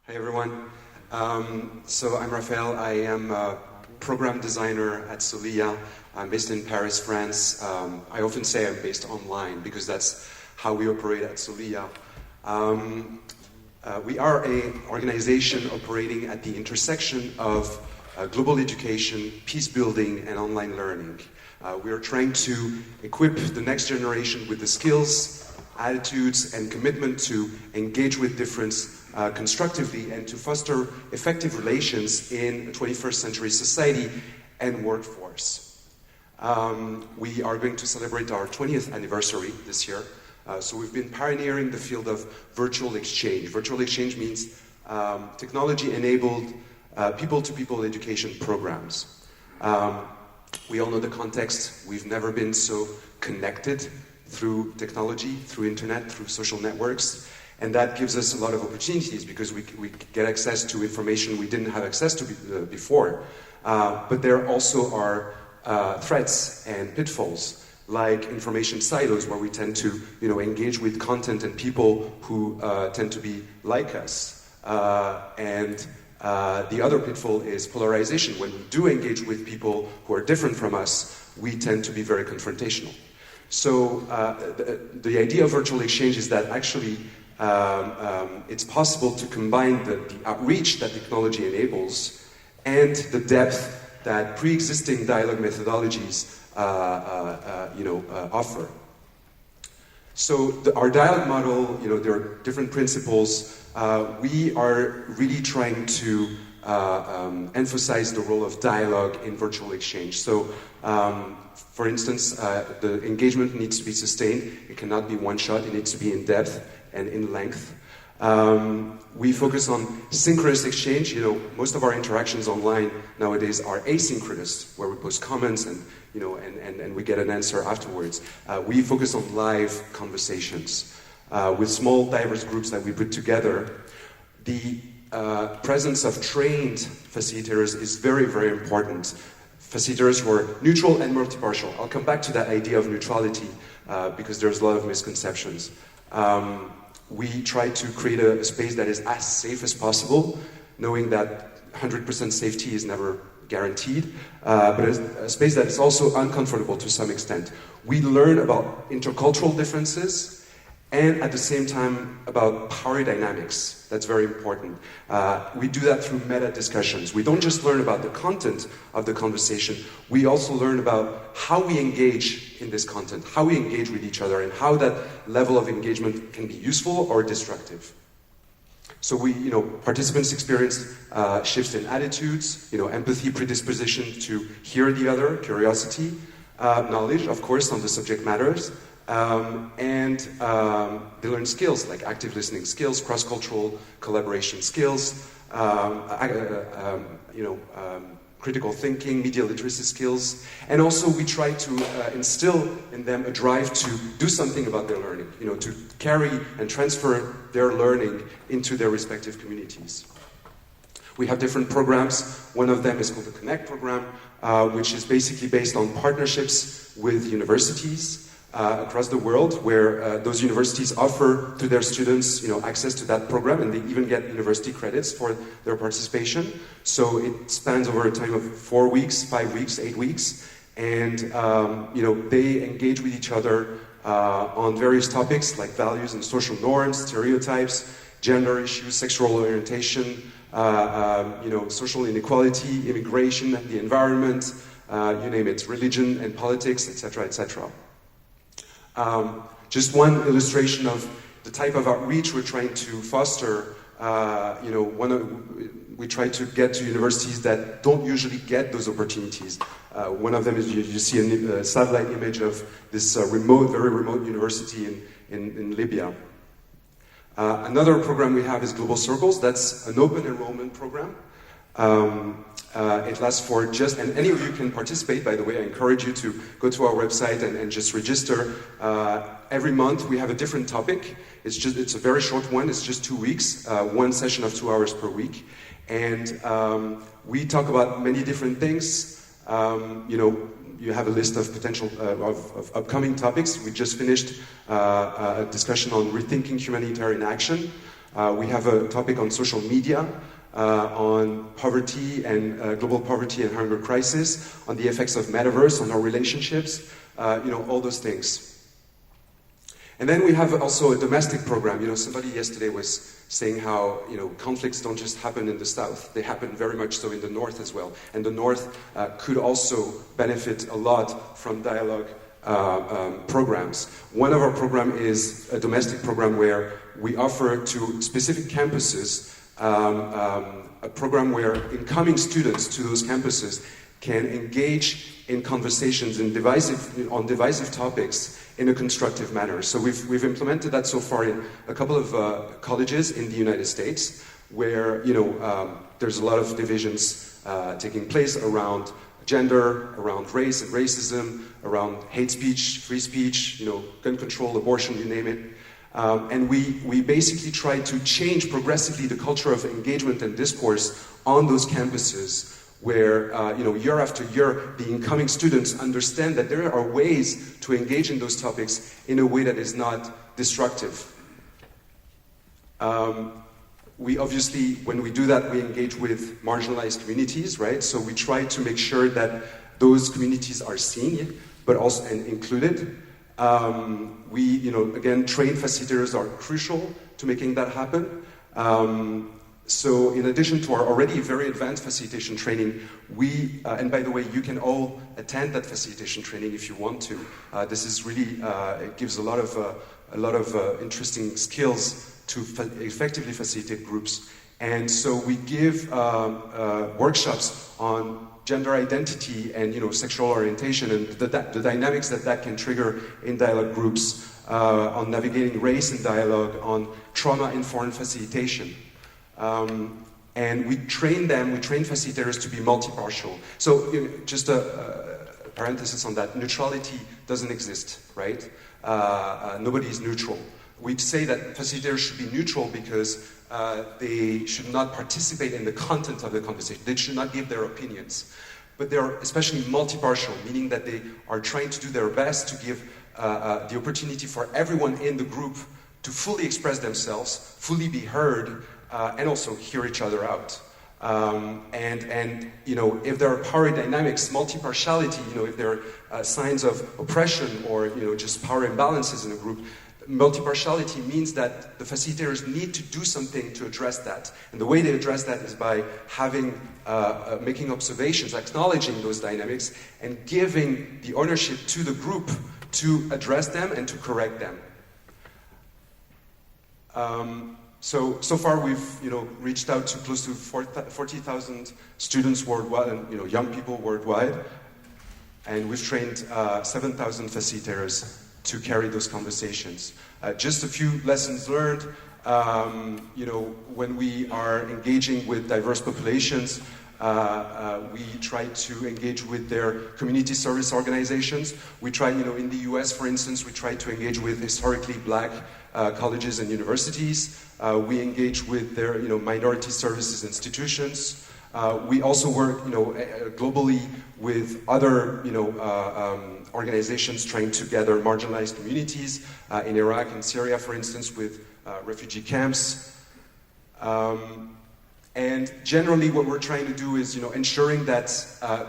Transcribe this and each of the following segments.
Hi everyone. So I'm Rafael. I am a program designer at Soliya. I'm based in Paris, France. I often say I'm based online because that's how we operate at Soliya. We are an organization operating at the intersection of global education, peace building, and online learning. We are trying to equip the next generation with the skills, attitudes, and commitment to engage with difference constructively and to foster effective relations in a 21st century society and workforce. We are going to celebrate our 20th anniversary this year. So we've been pioneering the field of virtual exchange. Virtual exchange means technology-enabled people-to-people education programs. We all know the context. We've never been so connected through technology, through internet, through social networks. And that gives us a lot of opportunities because we get access to information we didn't have access to before. But there also are threats and pitfalls, like information silos, where we tend to engage with content and people who tend to be like us. And the other pitfall is polarization. When we do engage with people who are different from us, we tend to be very confrontational. So the idea of virtual exchange is that actually it's possible to combine the outreach that technology enables and the depth that pre-existing dialogue methodologies offer. So our dialogue model, there are different principles. We are really trying to emphasize the role of dialogue in virtual exchange. So, for instance, the engagement needs to be sustained. It cannot be one shot. It needs to be in depth and in length. We focus on synchronous exchange. Most of our interactions online nowadays are asynchronous, where we post comments and we get an answer afterwards. We focus on live conversations with small, diverse groups that we put together. The presence of trained facilitators is very, very important. Facilitators who are neutral and multi-partial. I'll come back to that idea of neutrality because there's a lot of misconceptions. We try to create a space that is as safe as possible, knowing that 100% safety is never guaranteed, but a space that is also uncomfortable to some extent. We learn about intercultural differences and at the same time about power dynamics. That's very important. We do that through meta discussions. We don't just learn about the content of the conversation, we also learn about how we engage in this content, how we engage with each other, and how that level of engagement can be useful or destructive. So participants experience shifts in attitudes, empathy, predisposition to hear the other, curiosity, knowledge, of course, on the subject matters, and they learn skills like active listening skills, cross-cultural collaboration skills, critical thinking, media literacy skills, and also we try to instill in them a drive to do something about their learning, to carry and transfer their learning into their respective communities. We have different programs. One of them is called the Connect program, which is basically based on partnerships with universities across the world, where those universities offer to their students, access to that program, and they even get university credits for their participation. So it spans over a time of 4 weeks, 5 weeks, 8 weeks, and they engage with each other on various topics like values and social norms, stereotypes, gender issues, sexual orientation, social inequality, immigration, the environment, you name it, religion and politics, etc., etc. Just one illustration of the type of outreach we're trying to foster. We try to get to universities that don't usually get those opportunities. One of them is you see a satellite image of this very remote university in Libya. Another program we have is Global Circles. That's an open enrollment program. It lasts for and any of you can participate, by the way. I encourage you to go to our website and just register. Every month we have a different topic. It's a very short one. It's just 2 weeks, one session of 2 hours per week. And we talk about many different things. You have a list of potential of upcoming topics. We just finished a discussion on rethinking humanitarian action. We have a topic on social media, on poverty and global poverty and hunger crisis, on the effects of metaverse on our relationships, all those things. And then we have also a domestic program. Somebody yesterday was saying how, conflicts don't just happen in the South. They happen very much so in the North as well. And the North could also benefit a lot from dialogue programs. One of our programs is a domestic program where we offer to specific campuses a program where incoming students to those campuses can engage in conversations on divisive topics in a constructive manner. So we've implemented that so far in a couple of colleges in the United States, where there's a lot of divisions taking place around gender, around race and racism, around hate speech, free speech, gun control, abortion, you name it. And we basically try to change progressively the culture of engagement and discourse on those campuses, where year after year the incoming students understand that there are ways to engage in those topics in a way that is not destructive. We obviously, when we do that, we engage with marginalized communities, right? So we try to make sure that those communities are seen, but also and included. We, again, trained facilitators are crucial to making that happen. So in addition to our already very advanced facilitation training, we, and by the way, you can all attend that facilitation training if you want to. This is really, it gives a lot of interesting skills to effectively facilitate groups. And so we give workshops on gender identity and sexual orientation and the dynamics that can trigger in dialogue groups, on navigating race in dialogue, on trauma-informed facilitation. And we train facilitators to be multi-partial. So just a parenthesis on that, neutrality doesn't exist, right? Nobody is neutral. We'd say that facilitators should be neutral because they should not participate in the content of the conversation. They should not give their opinions. But they're especially multi-partial, meaning that they are trying to do their best to give the opportunity for everyone in the group to fully express themselves, fully be heard, and also hear each other out. And if there are power dynamics, multi-partiality, if there are signs of oppression or just power imbalances in a group, multi-partiality means that the facilitators need to do something to address that. And the way they address that is by making observations, acknowledging those dynamics, and giving the ownership to the group to address them and to correct them. So far we've reached out to close to 40,000 students worldwide and young people worldwide, and we've trained 7,000 facilitators to carry those conversations. Just a few lessons learned. When we are engaging with diverse populations, we try to engage with their community service organizations. We try, in the US, for instance, we try to engage with historically black colleges and universities. We engage with their, minority services institutions. We also work, globally with other, organizations trying to gather marginalized communities in Iraq and Syria, for instance, with refugee camps. And generally what we're trying to do is, ensuring that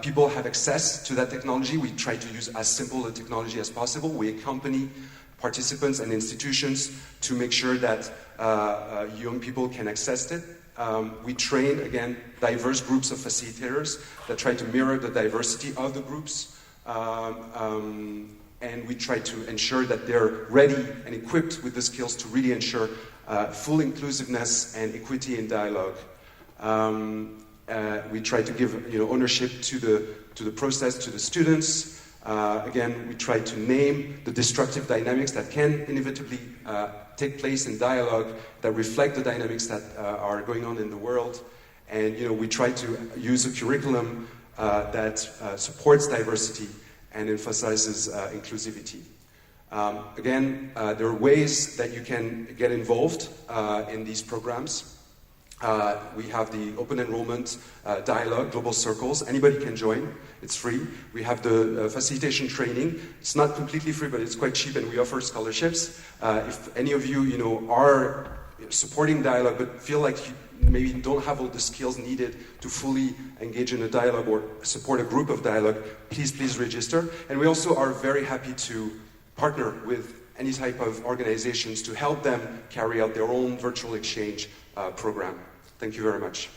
people have access to that technology. We try to use as simple a technology as possible. We accompany participants and institutions to make sure that young people can access it. We train, again, diverse groups of facilitators that try to mirror the diversity of the groups. And we try to ensure that they're ready and equipped with the skills to really ensure full inclusiveness and equity in dialogue. We try to give ownership to the process, to the students. Again, we try to name the destructive dynamics that can inevitably take place in dialogue, that reflect the dynamics that are going on in the world. And we try to use a curriculum that supports diversity and emphasizes inclusivity. Again, there are ways that you can get involved in these programs. We have the open enrollment dialogue, global circles. Anybody can join. It's free. We have the facilitation training. It's not completely free, but it's quite cheap, and we offer scholarships. If any of you, are supporting dialogue but feel like you maybe don't have all the skills needed to fully engage in a dialogue or support a group of dialogue, please register. And we also are very happy to partner with any type of organizations to help them carry out their own virtual exchange program. Thank you very much.